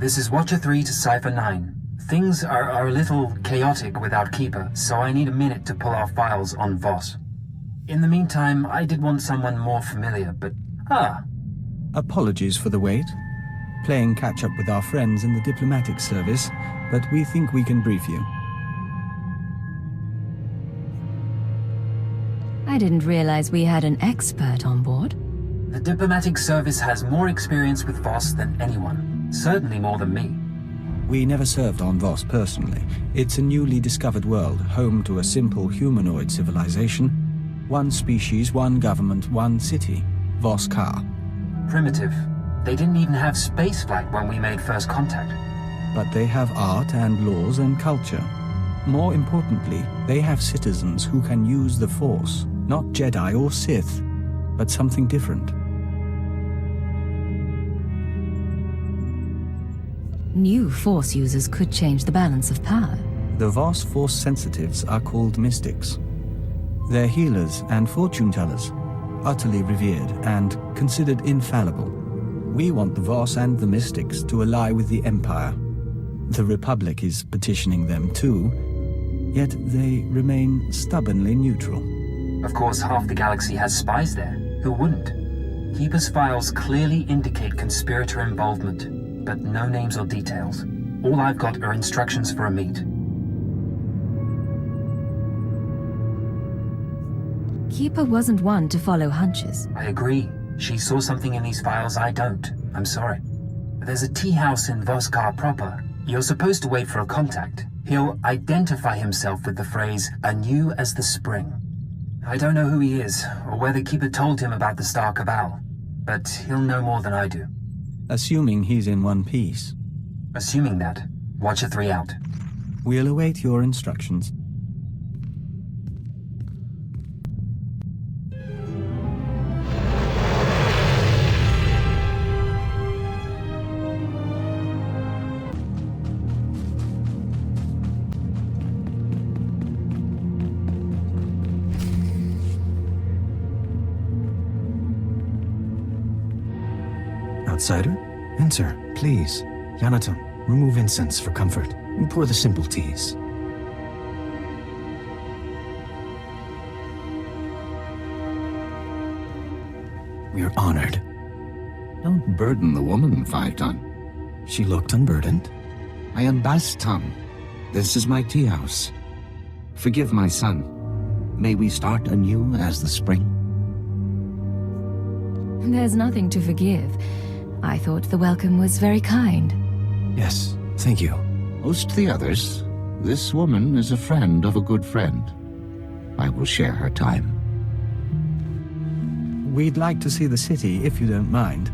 This is Watcher 3 to Cipher 9. Things are a little chaotic without Keeper, so I need a minute to pull our files on Voss. In the meantime, I did want someone more familiar, but... Apologies for the wait. Playing catch-up with our friends in the diplomatic service, but we think we can brief you. I didn't realize we had an expert on board. The diplomatic service has more experience with Voss than anyone. Certainly more than me. We never served on Voss personally. It's a newly discovered world, home to a simple humanoid civilization. One species, one government, one city. Voss Ka. Primitive. They didn't even have spaceflight when we made first contact. But they have art and laws and culture. More importantly, they have citizens who can use the Force. Not Jedi or Sith, but something different. New Force users could change the balance of power. The Voss Force sensitives are called mystics. They're healers and fortune tellers, utterly revered and considered infallible. We want the Voss and the mystics to ally with the Empire. The Republic is petitioning them too, yet they remain stubbornly neutral. Of course, half the galaxy has spies there. Who wouldn't? Keeper's files clearly indicate conspirator involvement, but no names or details. All I've got are instructions for a meet. Keeper wasn't one to follow hunches. I agree. She saw something in these files I don't. I'm sorry. There's a tea house in Voss Ka proper. You're supposed to wait for a contact. He'll identify himself with the phrase, anew as the spring. I don't know who he is, or whether Keeper told him about the Star Cabal, but he'll know more than I do. Assuming he's in one piece. Assuming that, Watcher 3 out. We'll await your instructions. Outsider? Enter, please. Yanatam, remove incense for comfort, and pour the simple teas. We are honored. Don't burden the woman, Phaeton. She looked unburdened. I am Bastam. This is my tea house. Forgive my son. May we start anew as the spring? There's nothing to forgive. I thought the welcome was very kind. Yes, thank you. Host the others. This woman is a friend of a good friend. I will share her time. We'd like to see the city, if you don't mind.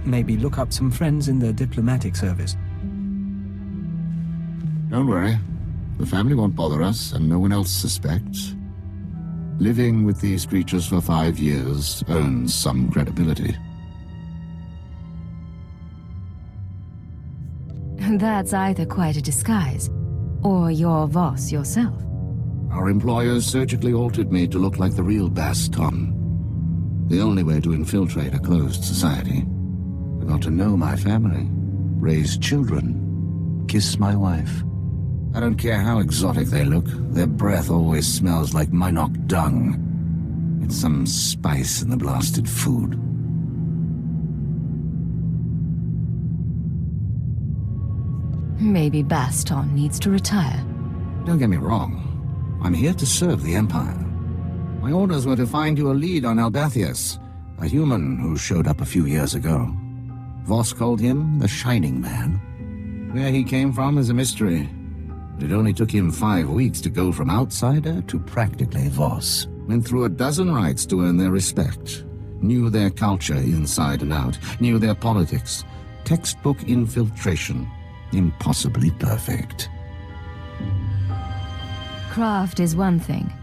Maybe look up some friends in the diplomatic service. Don't worry. The family won't bother us, and no one else suspects. Living with these creatures for 5 years earns some credibility. That's either quite a disguise, or you're Voss yourself. Our employers surgically altered me to look like the real Baston. The only way to infiltrate a closed society. I got to know my family, raise children, kiss my wife. I don't care how exotic they look, their breath always smells like Minok dung. It's some spice in the blasted food. Maybe Baston needs to retire. Don't get me wrong. I'm here to serve the Empire. My orders were to find you a lead on Albathius, a human who showed up a few years ago. Voss called him the Shining Man. Where he came from is a mystery. But it only took him 5 weeks to go from outsider to practically Voss. Went through a dozen rites to earn their respect. Knew their culture inside and out. Knew their politics. Textbook infiltration. Impossibly perfect. Craft is one thing,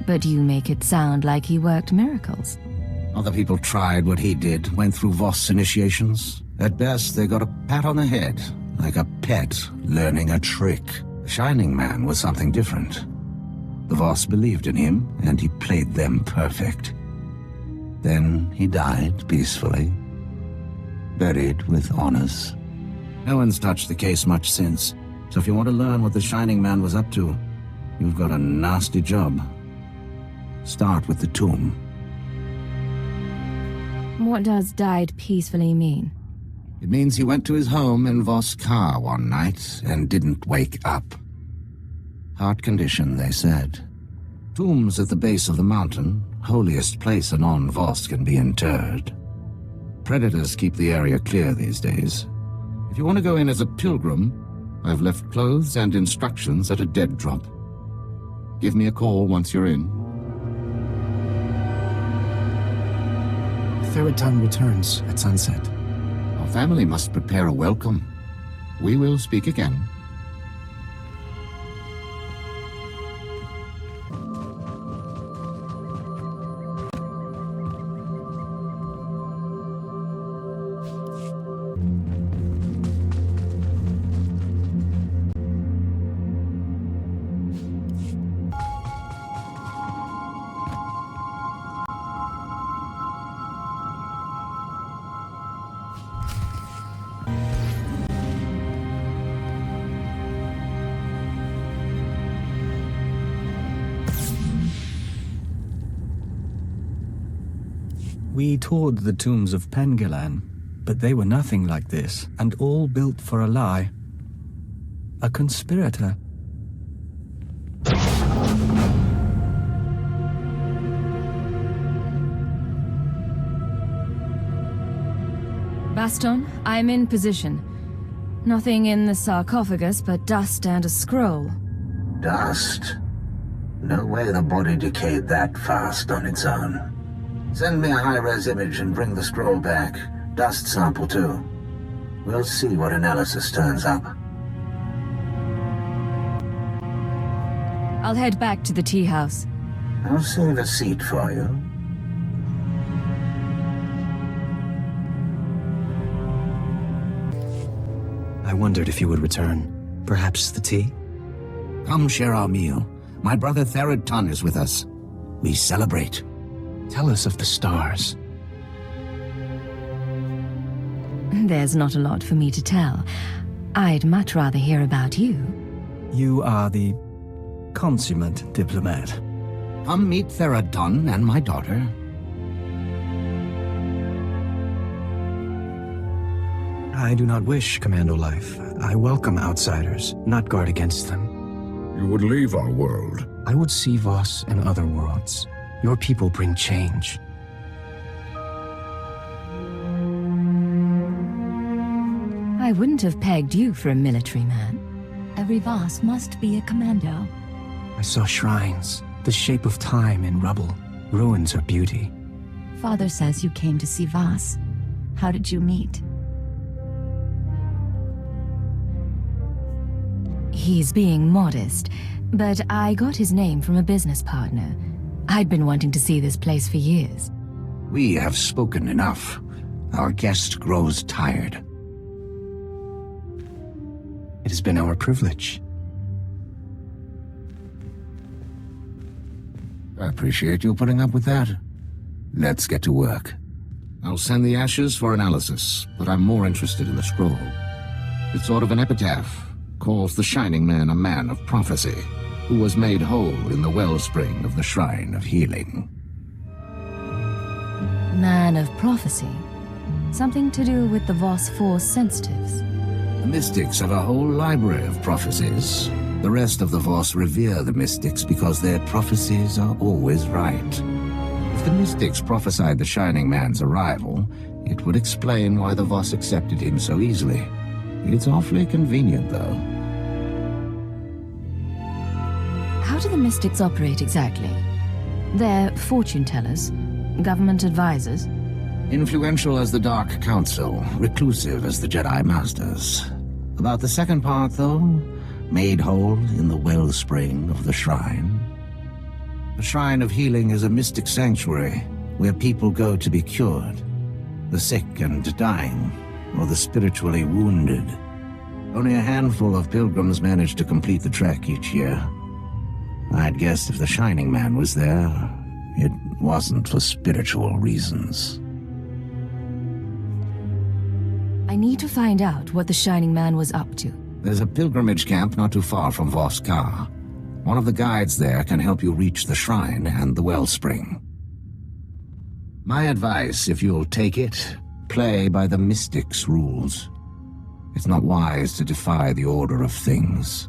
but you make it sound like he worked miracles. Other people tried what he did, went through Voss initiations. At best, they got a pat on the head, like a pet learning a trick. The Shining Man was something different. The Voss believed in him, and he played them perfect. Then he died peacefully, buried with honors. No one's touched the case much since, so if you want to learn what the Shining Man was up to, you've got a nasty job. Start with the tomb. What does died peacefully mean? It means he went to his home in Voss one night and didn't wake up. Heart condition, they said. Tombs at the base of the mountain, holiest place a non-Voss can be interred. Predators keep the area clear these days. If you want to go in as a pilgrim, I've left clothes and instructions at a dead drop. Give me a call once you're in. Theriton returns at sunset. Our family must prepare a welcome. We will speak again. We toured the tombs of Pengilan, but they were nothing like this, and all built for a lie. A conspirator. Baston, I'm in position. Nothing in the sarcophagus but dust and a scroll. Dust? No way the body decayed that fast on its own. Send me a high-res image and bring the scroll back. Dust sample too. We'll see what analysis turns up. I'll head back to the tea house. I'll save a seat for you. I wondered if you would return. Perhaps the tea? Come share our meal. My brother Theriton is with us. We celebrate. Tell us of the stars. There's not a lot for me to tell. I'd much rather hear about you. You are the consummate diplomat. Come meet Theriton and my daughter. I do not wish commando life. I welcome outsiders, not guard against them. You would leave our world. I would see Voss in other worlds. Your people bring change. I wouldn't have pegged you for a military man. Every Voss must be a commando. I saw shrines, the shape of time in rubble. Ruins are beauty. Father says you came to see Voss. How did you meet? He's being modest, but I got his name from a business partner. I'd been wanting to see this place for years. We have spoken enough. Our guest grows tired. It has been our privilege. I appreciate you putting up with that. Let's get to work. I'll send the ashes for analysis, but I'm more interested in the scroll. It's sort of an epitaph. Calls the Shining Man a man of prophecy, who was made whole in the wellspring of the Shrine of Healing. Man of prophecy. Something to do with the Voss Force sensitives. The Mystics have a whole library of prophecies. The rest of the Voss revere the Mystics because their prophecies are always right. If the Mystics prophesied the Shining Man's arrival, it would explain why the Voss accepted him so easily. It's awfully convenient, though. How do the Mystics operate exactly? They're fortune-tellers, government advisors. Influential as the Dark Council, reclusive as the Jedi Masters. About the second part, though, made whole in the wellspring of the Shrine. The Shrine of Healing is a mystic sanctuary where people go to be cured. The sick and dying, or the spiritually wounded. Only a handful of pilgrims manage to complete the trek each year. I'd guess if the Shining Man was there, it wasn't for spiritual reasons. I need to find out what the Shining Man was up to. There's a pilgrimage camp not too far from Voss. One of the guides there can help you reach the shrine and the wellspring. My advice, if you'll take it, play by the Mystic's rules. It's not wise to defy the order of things.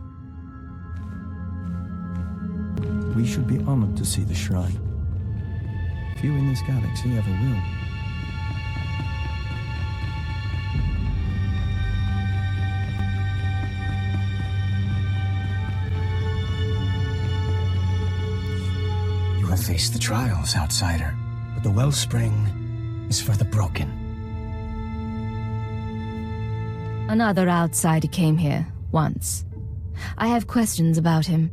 We should be honored to see the shrine. Few in this galaxy ever will. You have faced the trials, outsider, but the wellspring is for the broken. Another outsider came here, once. I have questions about him.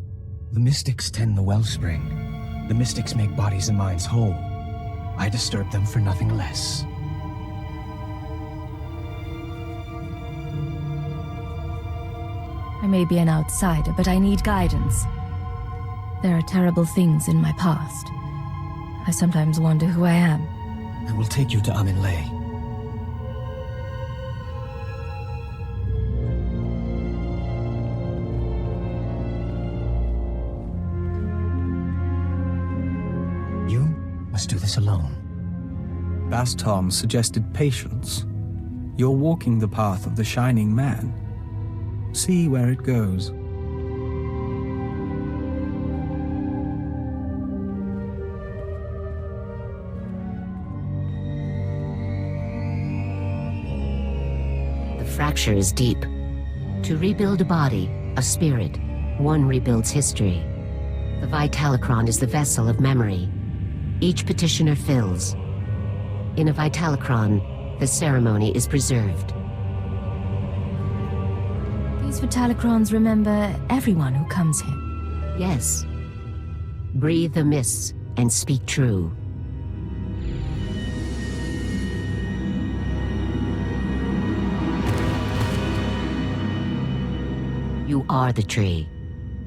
The Mystics tend the wellspring. The Mystics make bodies and minds whole. I disturb them for nothing less. I may be an outsider, but I need guidance. There are terrible things in my past. I sometimes wonder who I am. I will take you to Amin-Lay. You must do this alone. Bastom suggested patience. You're walking the path of the Shining Man. See where it goes. The fracture is deep. To rebuild a body, a spirit, one rebuilds history. The Vitalocron is the vessel of memory. Each petitioner fills. In a Vitalocron, the ceremony is preserved. These Vitalocrons remember everyone who comes here. Yes. Breathe the mists and speak true. You are the tree.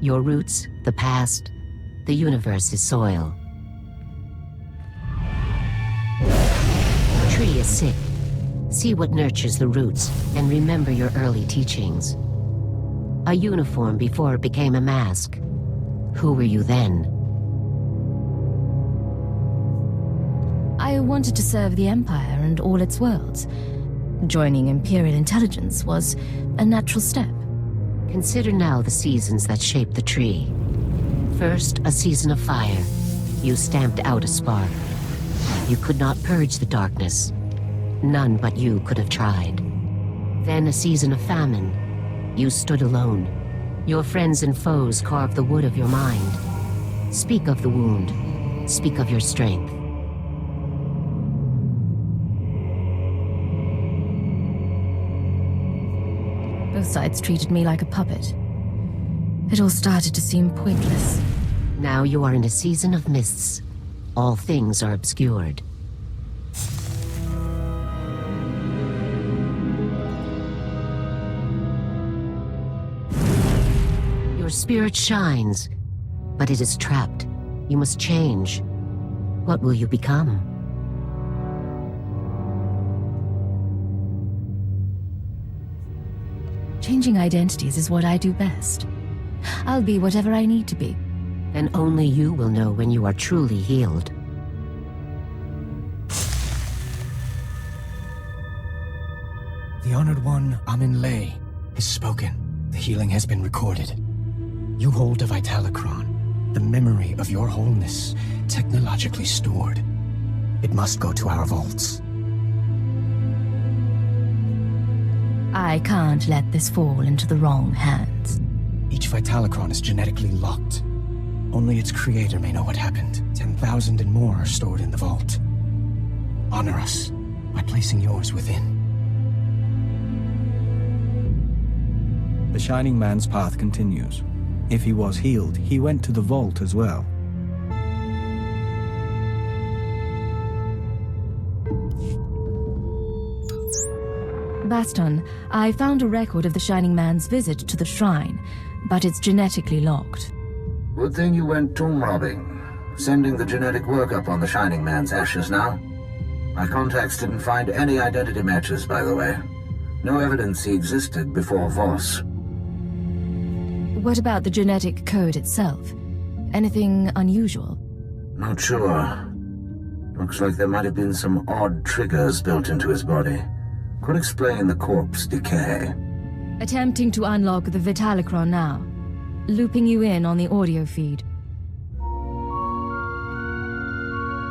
Your roots, the past, the universe is soil. The tree is sick. See what nurtures the roots and remember your early teachings. A uniform before it became a mask. Who were you then? I wanted to serve the Empire and all its worlds. Joining Imperial intelligence was a natural step. Consider now the seasons that shape the tree. First, a season of fire. You stamped out a spark. You could not purge the darkness. None but you could have tried. Then a season of famine. You stood alone. Your friends and foes carved the wood of your mind. Speak of the wound. Speak of your strength. Both sides treated me like a puppet. It all started to seem pointless. Now you are in a season of mists. All things are obscured. Your spirit shines, but it is trapped. You must change. What will you become? Changing identities is what I do best. I'll be whatever I need to be. Then only you will know when you are truly healed. The Honored One, Amin-Lay, has spoken. The healing has been recorded. You hold a Vitalocron, the memory of your wholeness, technologically stored. It must go to our vaults. I can't let this fall into the wrong hands. Each Vitalocron is genetically locked. Only its creator may know what happened. 10,000 and more are stored in the vault. Honor us by placing yours within. The Shining Man's path continues. If he was healed, he went to the vault as well. Baston, I found a record of the Shining Man's visit to the shrine, but it's genetically locked. Good thing you went tomb robbing. Sending the genetic workup on the Shining Man's ashes now. My contacts didn't find any identity matches, by the way. No evidence he existed before Voss. What about the genetic code itself? Anything unusual? Not sure. Looks like there might have been some odd triggers built into his body. Could explain the corpse decay. Attempting to unlock the Vitalicron now. Looping you in on the audio feed.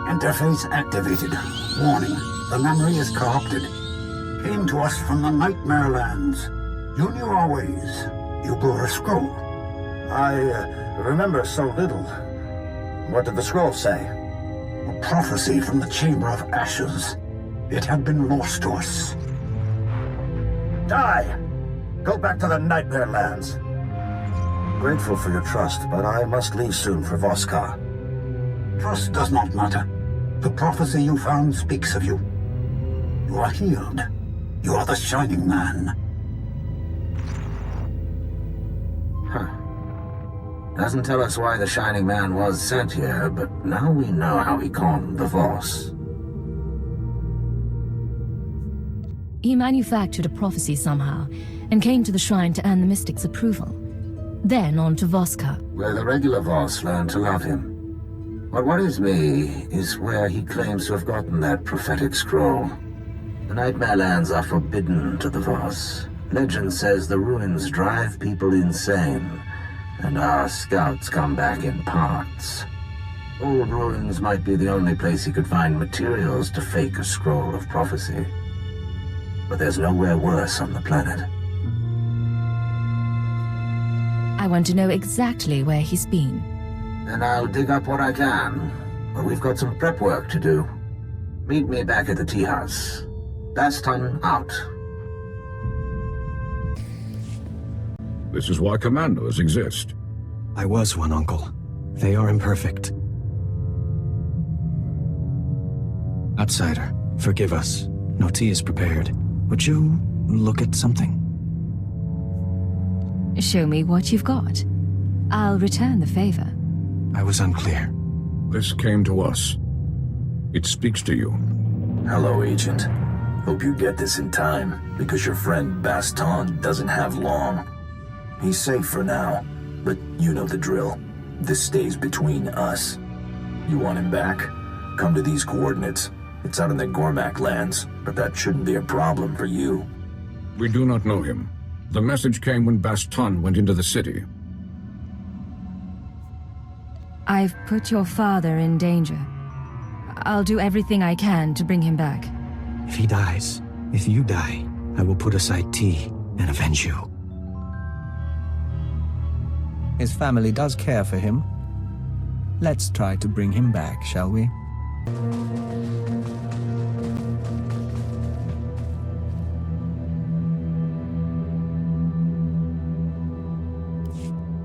Interface activated. Warning, the memory is corrupted. Came to us from the Nightmare Lands. You knew our ways. You brought a scroll. I remember so little. What did the scroll say? A prophecy from the Chamber of Ashes. It had been lost to us. Die! Go back to the Nightmare Lands. Grateful for your trust, but I must leave soon for Voskar. Trust does not matter. The prophecy you found speaks of you. You are healed. You are the Shining Man. Huh. Doesn't tell us why the Shining Man was sent here, but now we know how he conned the Voss. He manufactured a prophecy somehow, and came to the shrine to earn the Mystic's approval. Then on to Voskar, where the regular Voss learned to love him. What worries me is where he claims to have gotten that prophetic scroll. The Nightmare Lands are forbidden to the Voss. Legend says the ruins drive people insane, and our scouts come back in parts. Old ruins might be the only place he could find materials to fake a scroll of prophecy. But there's nowhere worse on the planet. I want to know exactly where he's been. And I'll dig up what I can. But we've got some prep work to do. Meet me back at the tea house. Baston out. This is why commandos exist. I was one, Uncle. They are imperfect. Outsider, forgive us. No tea is prepared. Would you look at something? Show me what you've got. I'll return the favor. I was unclear. This came to us. It speaks to you. Hello, Agent. Hope you get this in time, because your friend Baston doesn't have long. He's safe for now, but you know the drill. This stays between us. You want him back? Come to these coordinates. It's out in the Gormak lands, but that shouldn't be a problem for you. We do not know him. The message came when Baston went into the city. I've put your father in danger. I'll do everything I can to bring him back. If he dies, if you die, I will put aside tea and avenge you. His family does care for him. Let's try to bring him back, shall we?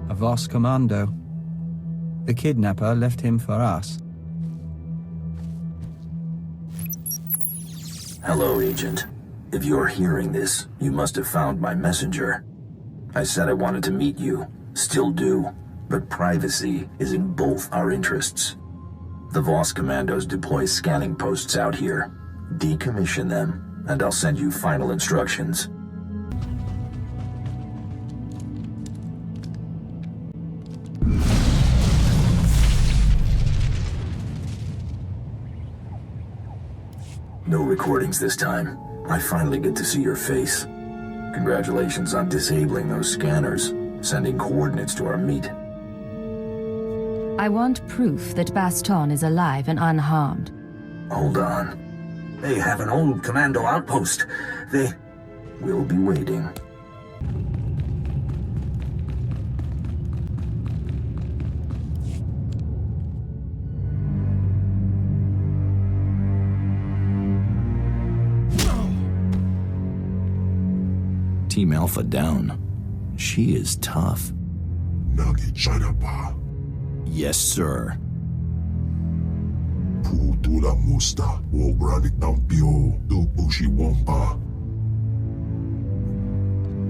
A Voss commando. The kidnapper left him for us. Hello, Agent. If you're hearing this, you must have found my messenger. I said I wanted to meet you. Still do. But privacy is in both our interests. The Voss commandos deploy scanning posts out here. Decommission them, and I'll send you final instructions. No recordings this time. I finally get to see your face. Congratulations on disabling those scanners, sending coordinates to our meet. I want proof that Baston is alive and unharmed. Hold on. They have an old commando outpost. They will be waiting. Team Alpha down. She is tough. Yes, sir.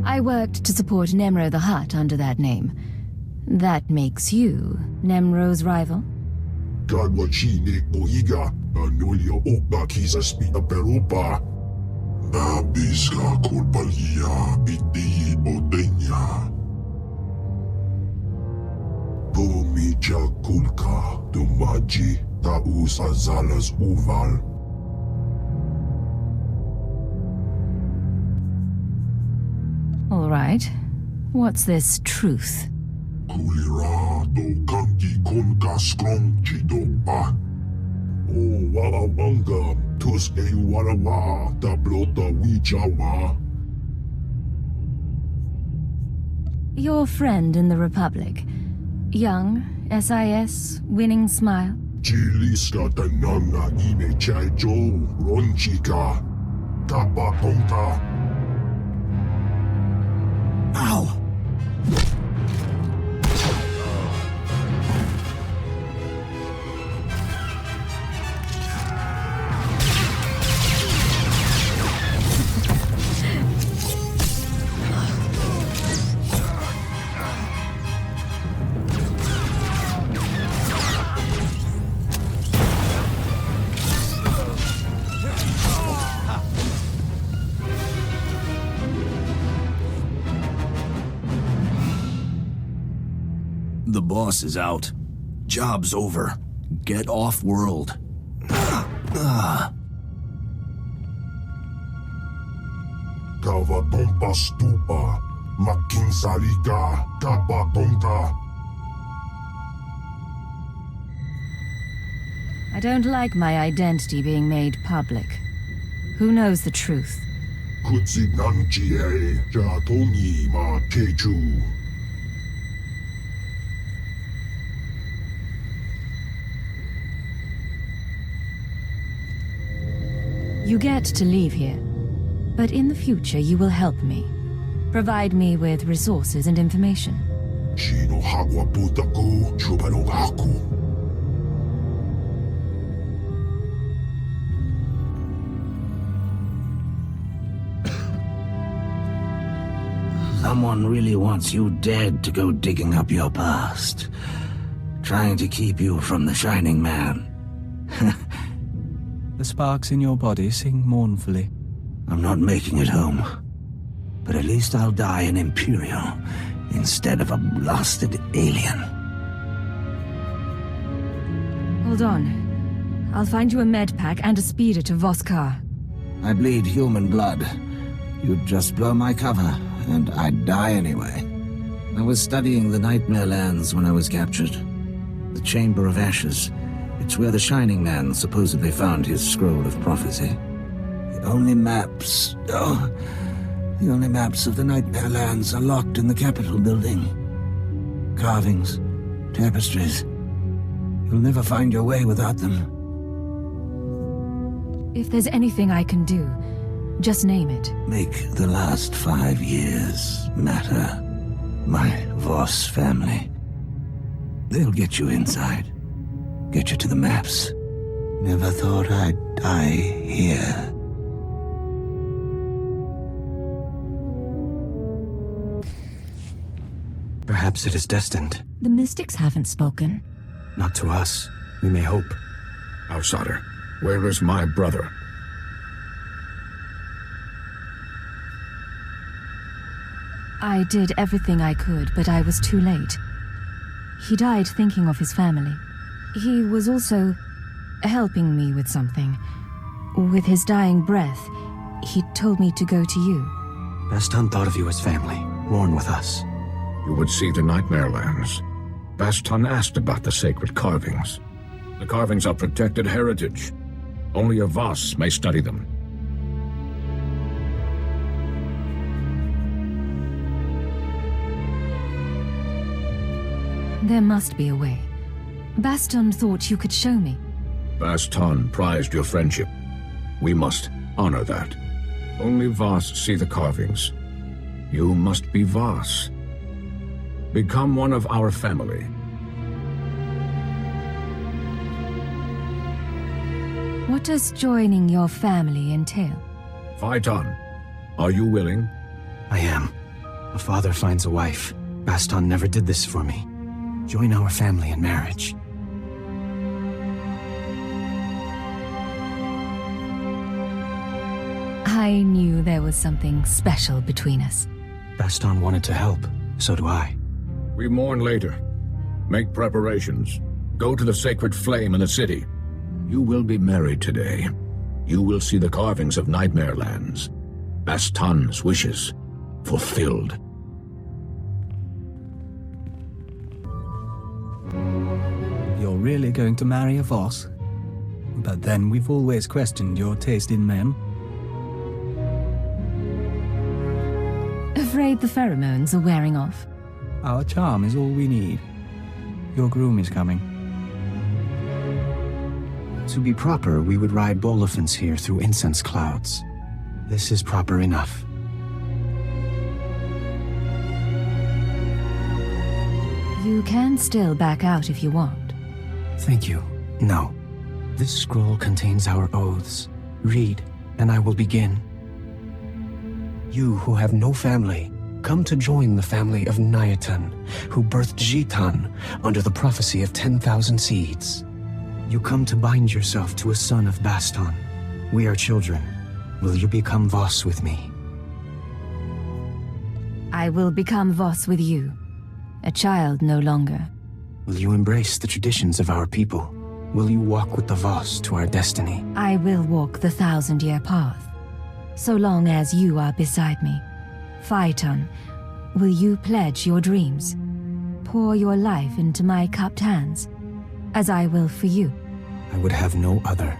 I worked to support Nemro the Hutt under that name. That makes you Nemro's rival? Nabiska kulpalia iti bodenya. Bumija kulka dumaji taus azalas uval. All right. What's this truth? Kulira do kanki konka strong chido pa. O wawanga tus e warawa tablota wijawa. Your friend in the Republic. Young, SIS, winning smile. Chiliska tananga ime chaijo ronchika. Tapatonta. Ow! The boss is out. Job's over. Get off world. Kavatompa stupa. Makinsarika. Tapatonta. I don't like my identity being made public. Who knows the truth? Kutsinanchie. Jatongi ma kechu. You get to leave here, but in the future you will help me. Provide me with resources and information. Shino hagwa putaku, chubano haku. Someone really wants you dead to go digging up your past. Trying to keep you from the Shining Man. The sparks in your body sing mournfully. I'm not making it home. But at least I'll die an Imperial instead of a blasted alien. Hold on. I'll find you a med pack and a speeder to Voss. I bleed human blood. You'd just blow my cover, and I'd die anyway. I was studying the Nightmare Lands when I was captured. The Chamber of Ashes. It's where the Shining Man supposedly found his scroll of prophecy. The only maps of the Nightmare Lands are locked in the Capitol building. Carvings, tapestries. You'll never find your way without them. If there's anything I can do, just name it. Make the last 5 years matter. My Voss family. They'll get you inside. Get you to the maps. Never thought I'd die here. Perhaps it is destined. The mystics haven't spoken. Not to us. We may hope. Outsider, where is my brother? I did everything I could, but I was too late. He died thinking of his family. He was also helping me with something. With his dying breath, he told me to go to you. Baston thought of you as family. Mourn with us. You would see the Nightmare Lands. Baston asked about the sacred carvings. The carvings are protected heritage. Only a Voss may study them. There must be a way. Baston thought you could show me. Baston prized your friendship. We must honor that. Only Voss see the carvings. You must be Voss. Become one of our family. What does joining your family entail? Fight on. Are you willing? I am. A father finds a wife. Baston never did this for me. Join our family in marriage. I knew there was something special between us. Baston wanted to help, so do I. We mourn later. Make preparations. Go to the sacred flame in the city. You will be married today. You will see the carvings of Nightmare Lands. Baston's wishes fulfilled. You're really going to marry a Voss? But then we've always questioned your taste in men. Afraid the pheromones are wearing off? Our charm is all we need. Your groom is coming. To be proper, we would ride Bolifants here through incense clouds. This is proper enough. You can still back out if you want. Thank you. No. This scroll contains our oaths. Read, and I will begin. You who have no family, come to join the family of Nyatan, who birthed Jitan under the prophecy of 10,000 seeds. You come to bind yourself to a son of Baston. We are children. Will you become Voss with me? I will become Voss with you. A child no longer. Will you embrace the traditions of our people? Will you walk with the Voss to our destiny? I will walk the 1,000-year path, so long as you are beside me. Phaeton, will you pledge your dreams? Pour your life into my cupped hands, as I will for you. I would have no other.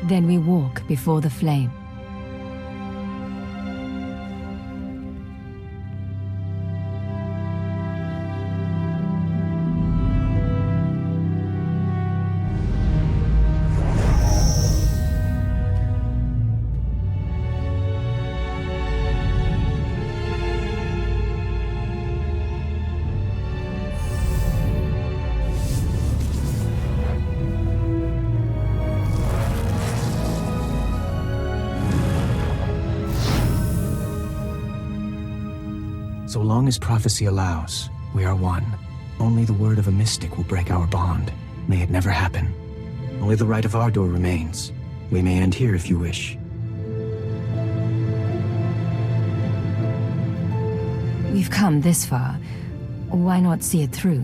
Then we walk before the flame. So long as prophecy allows, we are one. Only the word of a mystic will break our bond. May it never happen. Only the right of our door remains. We may end here if you wish. We've come this far. Why not see it through?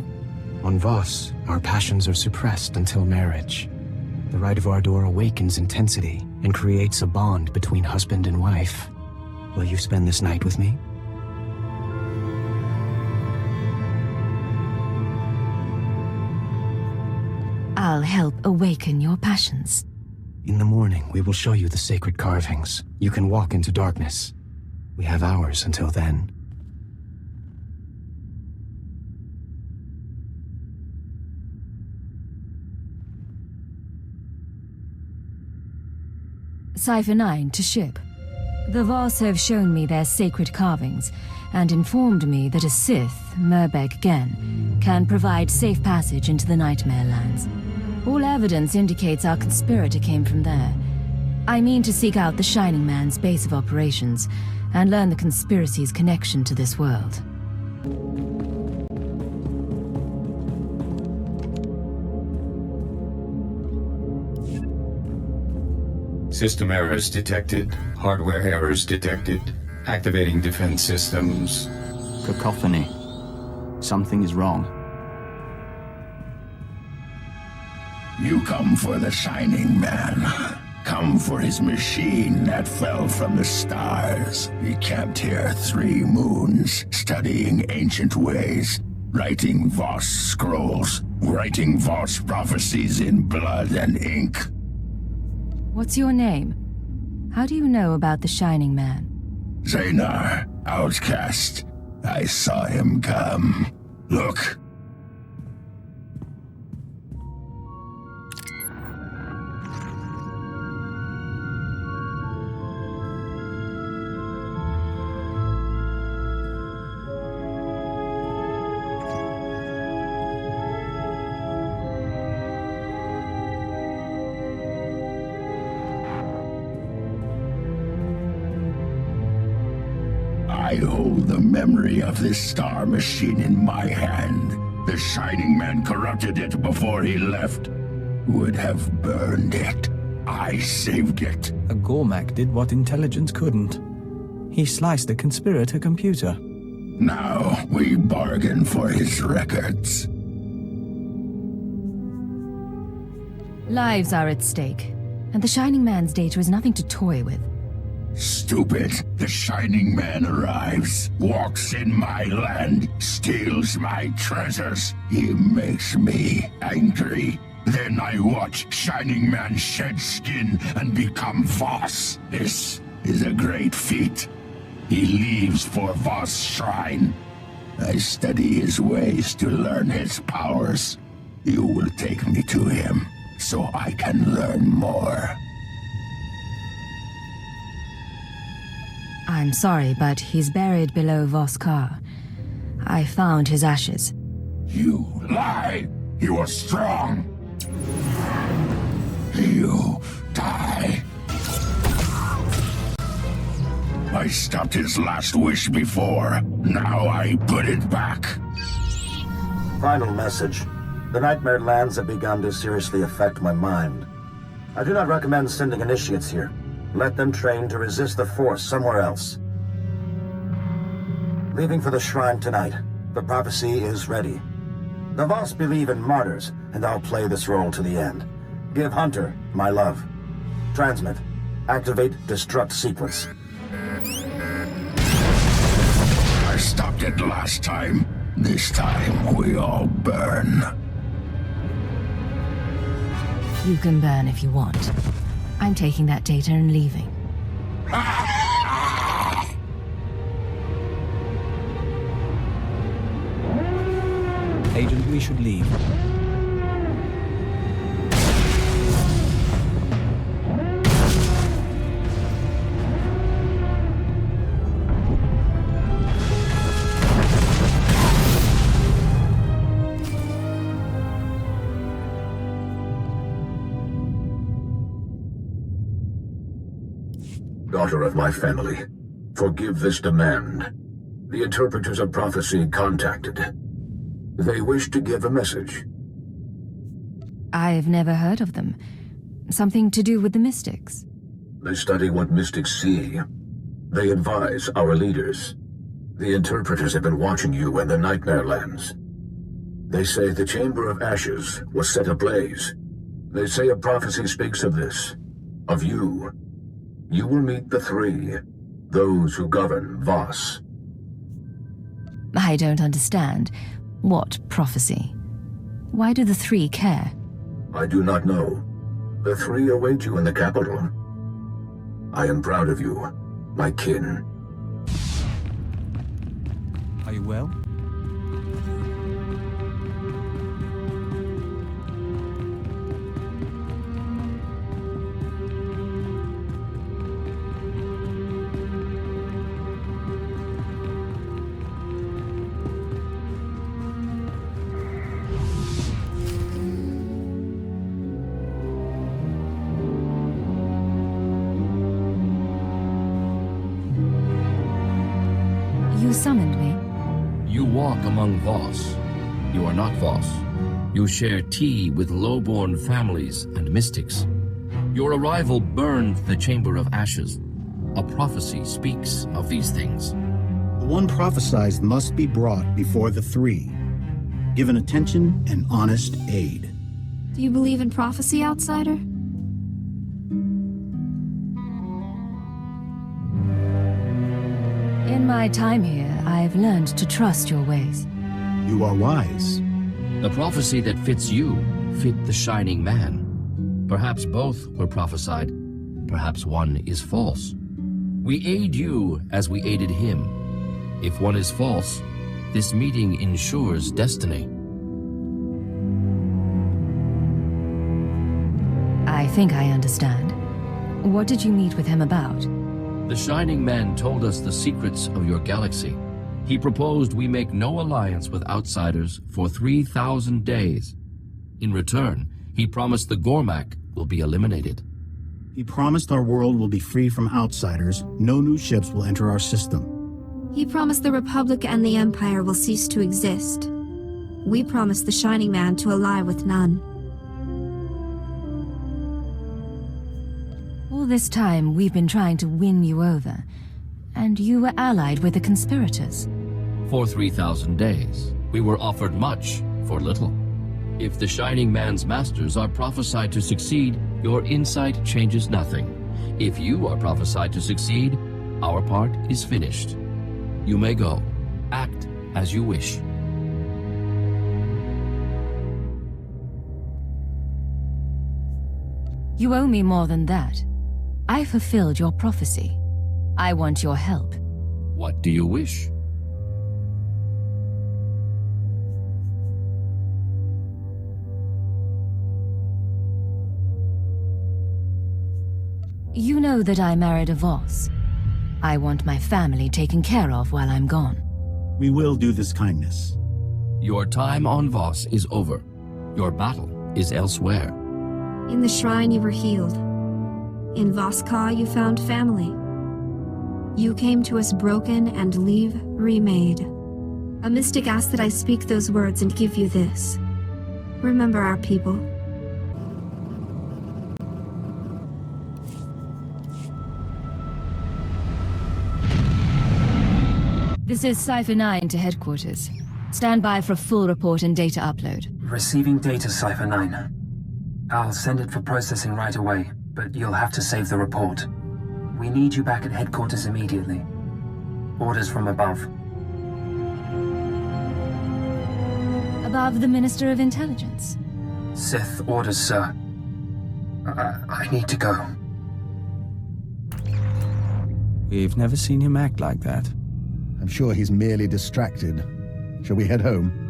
On Voss, our passions are suppressed until marriage. The right of our door awakens intensity and creates a bond between husband and wife. Will you spend this night with me? I'll help awaken your passions. In the morning, we will show you the sacred carvings. You can walk into darkness. We have hours until then. Cypher 9 to ship. The Voss have shown me their sacred carvings and informed me that a Sith, Murbek Gen, can provide safe passage into the Nightmare Lands. All evidence indicates our conspirator came from there. I mean to seek out the Shining Man's base of operations and learn the conspiracy's connection to this world. System errors detected. Hardware errors detected. Activating defense systems. Cacophony. Something is wrong. You come for the Shining Man. Come for his machine that fell from the stars. He camped here 3 moons, studying ancient ways, writing Voss scrolls, writing Voss prophecies in blood and ink. What's your name? How do you know about the Shining Man? Zaynar, outcast. I saw him come. Look. I hold the memory of this star machine in my hand. The Shining Man corrupted it before he left. Would have burned it. I saved it. A Gormak did what intelligence couldn't. He sliced a conspirator computer. Now we bargain for his records. Lives are at stake, and the Shining Man's data is nothing to toy with. Stupid. The Shining Man arrives, walks in my land, steals my treasures. He makes me angry. Then I watch Shining Man shed skin and become Voss. This is a great feat. He leaves for Voss' shrine. I study his ways to learn his powers. You will take me to him, so I can learn more. I'm sorry, but he's buried below Voss-Ka. I found his ashes. You lie! He was strong! You die! I stopped his last wish before. Now I put it back. Final message. The Nightmare Lands have begun to seriously affect my mind. I do not recommend sending initiates here. Let them train to resist the Force somewhere else. Leaving for the shrine tonight. The prophecy is ready. The Voss believe in martyrs, and I'll play this role to the end. Give Hunter my love. Transmit. Activate destruct sequence. I stopped it last time. This time we all burn. You can burn if you want. I'm taking that data and leaving. Agent, we should leave. Daughter of my family, forgive this demand. The interpreters of prophecy contacted. They wish to give a message. I've never heard of them. Something to do with the mystics? They study what mystics see. They advise our leaders. The interpreters have been watching you in the Nightmare Lands. They say the Chamber of Ashes was set ablaze. They say a prophecy speaks of this, of you. You will meet the three, those who govern Voss. I don't understand. What prophecy? Why do the three care? I do not know. The three await you in the capital. I am proud of you, my kin. Are you well? You summoned me? You walk among Voss. You are not Voss. You share tea with low-born families and mystics. Your arrival burned the Chamber of Ashes. A prophecy speaks of these things. The one prophesied must be brought before the three, given attention and honest aid. Do you believe in prophecy, outsider? In my time here, I've learned to trust your ways. You are wise. The prophecy that fits you fit the Shining Man. Perhaps both were prophesied. Perhaps one is false. We aid you as we aided him. If one is false, this meeting ensures destiny. I think I understand. What did you meet with him about? The Shining Man told us the secrets of your galaxy. He proposed we make no alliance with outsiders for 3,000 days. In return, he promised the Gormak will be eliminated. He promised our world will be free from outsiders. No new ships will enter our system. He promised the Republic and the Empire will cease to exist. We promised the Shining Man to ally with none. this time, we've been trying to win you over, and you were allied with the conspirators. For 3,000 days, we were offered much for little. If the Shining Man's masters are prophesied to succeed, your insight changes nothing. If you are prophesied to succeed, our part is finished. You may go. Act as you wish. You owe me more than that. I fulfilled your prophecy. I want your help. What do you wish? You know that I married a Voss. I want my family taken care of while I'm gone. We will do this kindness. Your time on Voss is over. Your battle is elsewhere. In the shrine you were healed. In Voss-Ka you found family. You came to us broken and leave remade. A mystic asked that I speak those words and give you this. Remember our people. This is Cypher 9 to headquarters. Stand by for a full report and data upload. Receiving data, Cypher 9. I'll send it for processing right away, but you'll have to save the report. We need you back at headquarters immediately. Orders from above. Above the Minister of Intelligence. Sith orders, sir. I need to go. We've never seen him act like that. I'm sure he's merely distracted. Shall we head home?